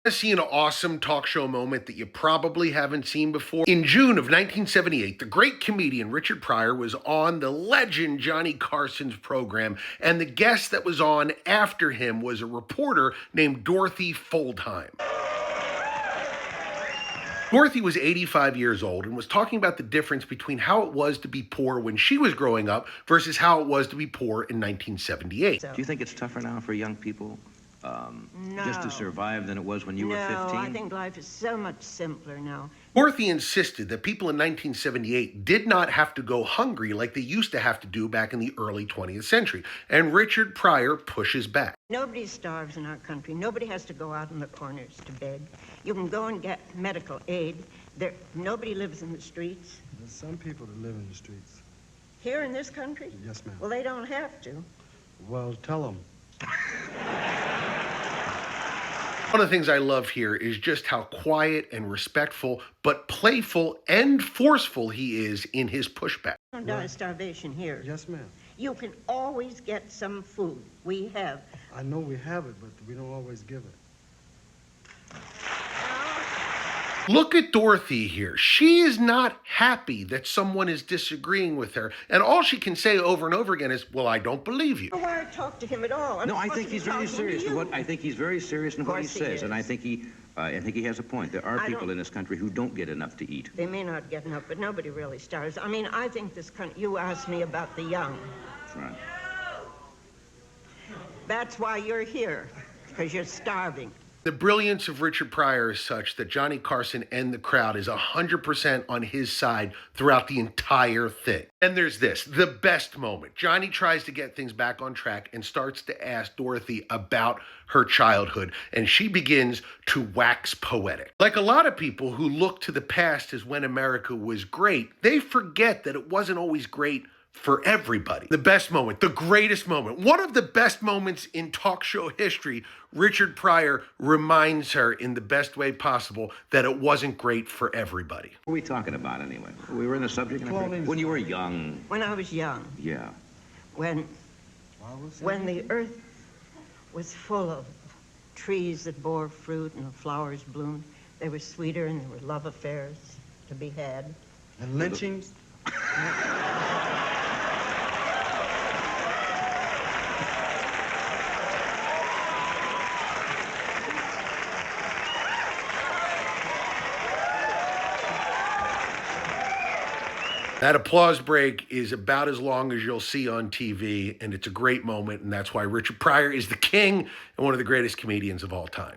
See an awesome talk show moment that you probably haven't seen before. In June of 1978, the great comedian Richard Pryor was on the legend Johnny Carson's program, and the guest that was on after him was a reporter named Dorothy Foldheim. Dorothy was 85 years old and was talking about the difference between how it was to be poor when she was growing up versus how it was to be poor in 1978. Do you think it's tougher now for young people No. just to survive than it was when you were 15? No, I think life is so much simpler now. Dorothy insisted that people in 1978 did not have to go hungry like they used to have to do back in the early 20th century, and Richard Pryor pushes back. Nobody starves in our country. Nobody has to go out in the corners to beg. You can go and get medical aid. Nobody lives in the streets. There's some people that live in the streets. Here in this country? Yes, ma'am. Well, they don't have to. Well, tell them. One of the things I love here is just how quiet and respectful, but playful and forceful he is in his pushback. You don't die of starvation here. Yes, ma'am. You can always get some food. We have. I know we have it, but we don't always give it. Look at Dorothy here. She is not happy that someone is disagreeing with her, and all she can say over and over again is, "Well, I don't believe you." Why talk to him at all? No, I think he's very serious in what he says, and I think he has a point. There are people in this country who don't get enough to eat. They may not get enough, but nobody really starves. I mean, I think this country. You asked me about the young. That's right. That's why you're here, because you're starving. The brilliance of Richard Pryor is such that Johnny Carson and the crowd is 100% on his side throughout the entire thing. And there's this, the best moment. Johnny tries to get things back on track and starts to ask Dorothy about her childhood, and she begins to wax poetic. Like a lot of people who look to the past as when America was great, they forget that it wasn't always great for everybody. The best moment, the greatest moment, one of the best moments in talk show history, Richard Pryor reminds her in the best way possible that it wasn't great for everybody. What are we talking about anyway? We were in the subject when you were young. When I was young. Yeah. When the earth was full of trees that bore fruit and the flowers bloomed, they were sweeter and there were love affairs to be had. And lynchings? That applause break is about as long as you'll see on TV, and it's a great moment, and that's why Richard Pryor is the king and one of the greatest comedians of all time.